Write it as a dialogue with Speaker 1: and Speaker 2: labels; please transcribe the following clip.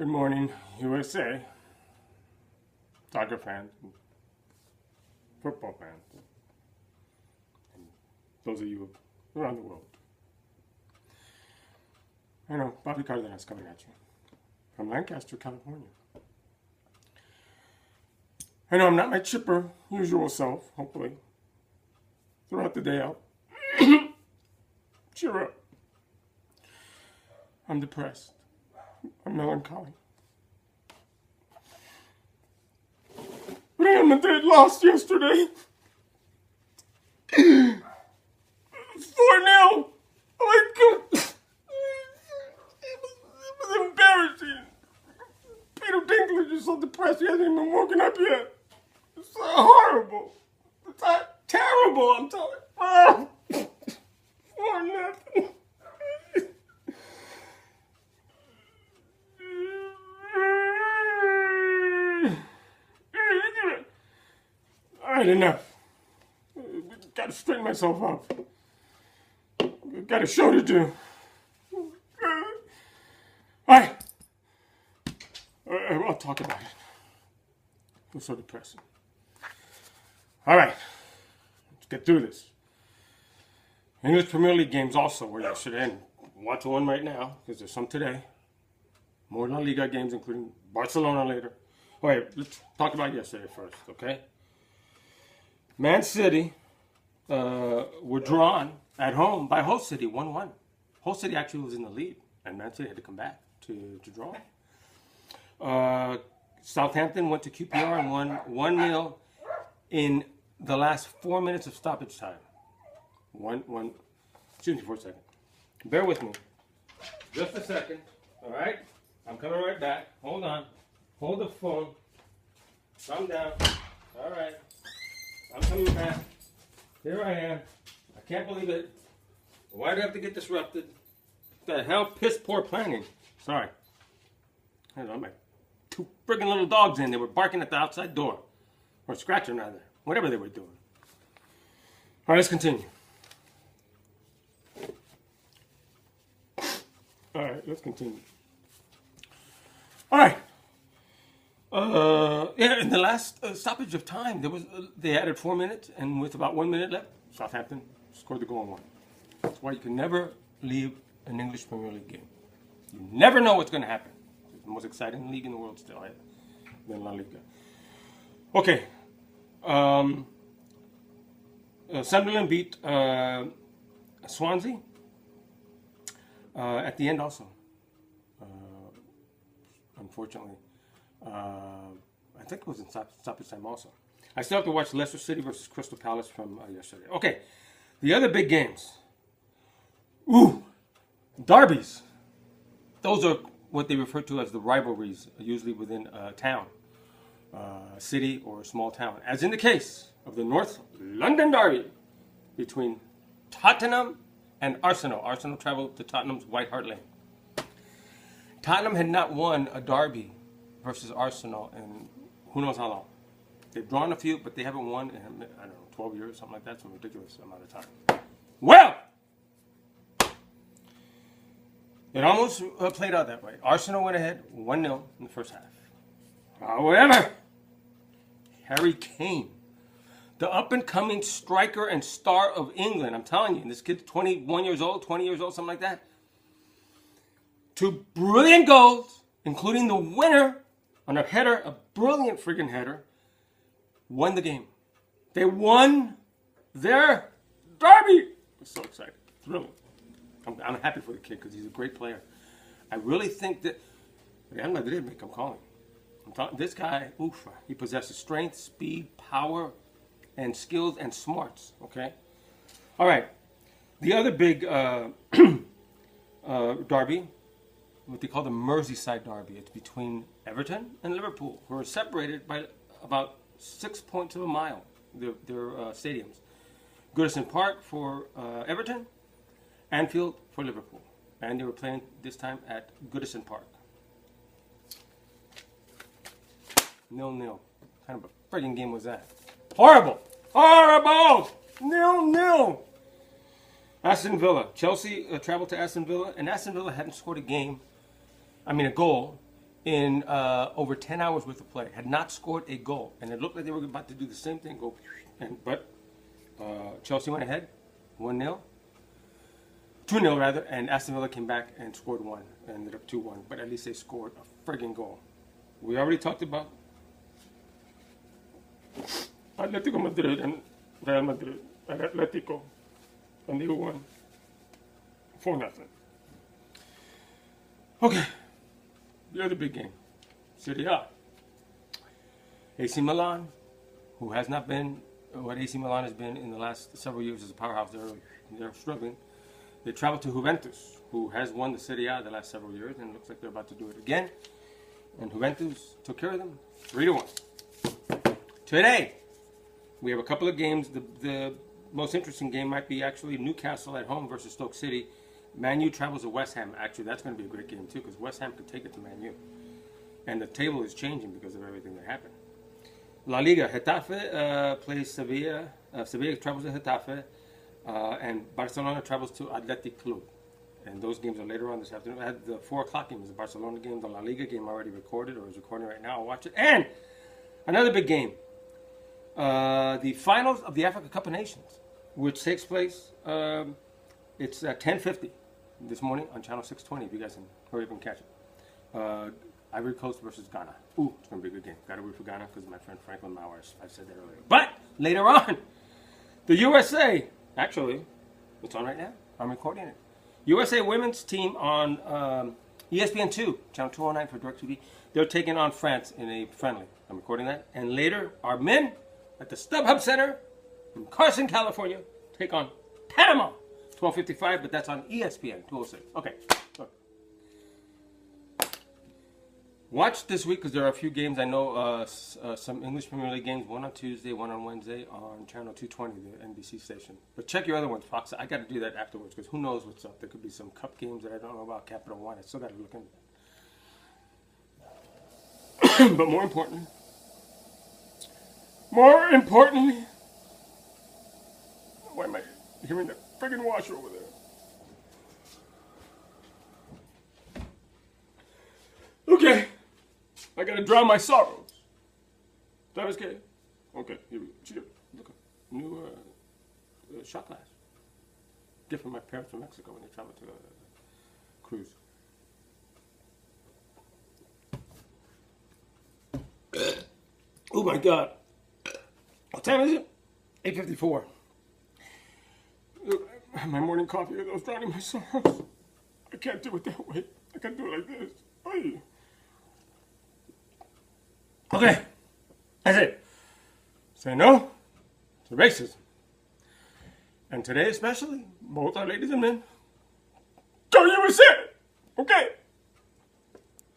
Speaker 1: Good morning, USA. Soccer fans, and football fans, and those of you around the world. I know, Bobby Cardenas coming at you from Lancaster, California. I know I'm not my chipper, usual self, hopefully. Throughout the day, I'll cheer up. I'm depressed. I'm melancholy. Real Madrid lost yesterday. 4-0. Oh my God. It was embarrassing. Peter Dinklage is so depressed he hasn't even woken up yet. It's so horrible. It's terrible, I'm telling you. Oh. 4-0. All right, enough. Got to straighten myself up. Got a show to do. All right. I'll talk about it. It was so depressing. All right. Let's get through this. English Premier League games also were yesterday, and watch one right now, because there's some today. More La Liga games, including Barcelona later. All right, let's talk about yesterday first, okay? Man City were drawn at home by Hull City, 1-1. Hull City actually was in the lead, and Man City had to come back to draw. Southampton went to QPR and won 1-0 in the last 4 minutes of stoppage time. Excuse me for a second. Bear with me. Just a second, all right? I'm coming right back. Hold on. Hold the phone. Calm down. All right. I'm coming back. Here I am. I can't believe it. Why do I have to get disrupted? What the hell? Piss poor planning. Sorry. I don't know, my two friggin' little dogs in. They were barking at the outside door. Or scratching, rather. Whatever they were doing. All right, let's continue. All right, let's continue. All right. In the last stoppage of time, they added 4 minutes, and with about 1 minute left, Southampton scored the goal and won. That's why you can never leave an English Premier League game. You never know what's going to happen. It's the most exciting league in the world still, than La Liga. Okay. Sunderland beat Swansea at the end also. Unfortunately. I think it was in stoppage time also. I still have to watch Leicester City versus Crystal Palace from yesterday. Okay, the other big games. Derbies. Those are what they refer to as the rivalries, usually within a town, city, or a small town. As in the case of the North London Derby between Tottenham and Arsenal. Arsenal traveled to Tottenham's White Hart Lane. Tottenham had not won a derby versus Arsenal in who knows how long. They've drawn a few, but they haven't won in, I don't know, 12 years, something like that. Some ridiculous amount of time. Well, it almost played out that way. Arsenal went ahead 1-0 in the first half. However, Harry Kane, the up-and-coming striker and star of England, I'm telling you, this kid's 21 years old, 20 years old, something like that. 2 brilliant goals, including the winner on a header, a brilliant friggin' header, won the game. They won their derby. I'm so excited. Thrilling. I'm happy for the kid because he's a great player. I really think that Real Madrid make him calling. This guy, he possesses strength, speed, power, and skills and smarts. Okay? All right. The other big derby, what they call the Merseyside Derby. It's between Everton and Liverpool, who are separated by about 6 points of a mile, their stadiums. Goodison Park for Everton, Anfield for Liverpool. And they were playing this time at Goodison Park. 0-0. What kind of a friggin' game was that? Horrible! Horrible! 0-0! Aston Villa. Chelsea traveled to Aston Villa, and Aston Villa hadn't scored a goal in over 10 hours worth of play. Had not scored a goal. And it looked like they were about to do the same thing. But Chelsea went ahead, 1-0. 2-0 rather, and Aston Villa came back and scored one. Ended up 2-1. But at least they scored a friggin' goal. We already talked about Atletico Madrid and Real Madrid at Atletico. And they won 4-0. Okay. The other big game. Serie A. AC Milan, who has not been what AC Milan has been in the last several years as a powerhouse. They're struggling. They travel to Juventus, who has won the Serie A the last several years, and it looks like they're about to do it again. And Juventus took care of them 3-1. Today, we have a couple of games. The most interesting game might be actually Newcastle at home versus Stoke City. Man U travels to West Ham. Actually, that's going to be a great game too, because West Ham could take it to Man U. And the table is changing because of everything that happened. La Liga, Getafe plays Sevilla. Sevilla travels to Getafe. And Barcelona travels to Athletic Club. And those games are later on this afternoon. I had the 4 o'clock game is the Barcelona game. The La Liga game already recorded, or is recording right now. I'll watch it. And another big game. The finals of the Africa Cup of Nations, which takes place, it's at 10:50 this morning on Channel 620, if you guys can hurry up and catch it. Ivory Coast versus Ghana. Ooh, it's going to be a good game. Got to root for Ghana because my friend Franklin Mowers, I said that earlier. But later on, the USA, actually, it's on right now. I'm recording it. USA women's team on ESPN2, Channel 209 for DirecTV. They're taking on France in a friendly. I'm recording that. And later, our men at the StubHub Center in Carson, California, take on Panama. 12:55, but that's on ESPN 206. Okay. Look. Watch this week because there are a few games. I know some English Premier League games, one on Tuesday, one on Wednesday on Channel 220, the NBC station. But check your other ones, Fox. I got to do that afterwards because who knows what's up. There could be some cup games that I don't know about. Capital One. I still got to look into that. But more importantly, why am I hearing that friggin' washer over there? Okay. I gotta drown my sorrows. That was okay? Okay, here we go. Cheers. Look, new shot glass. Gift from my parents from Mexico when they traveled to a cruise. Oh my God. What time is it? 8:54. Look, my morning coffee I was drowning my sorrows. I can't do it that way. I can't do it like this. Oy. Okay, that's it. Say no to racism. And today especially, both our ladies and men, go USA! Okay?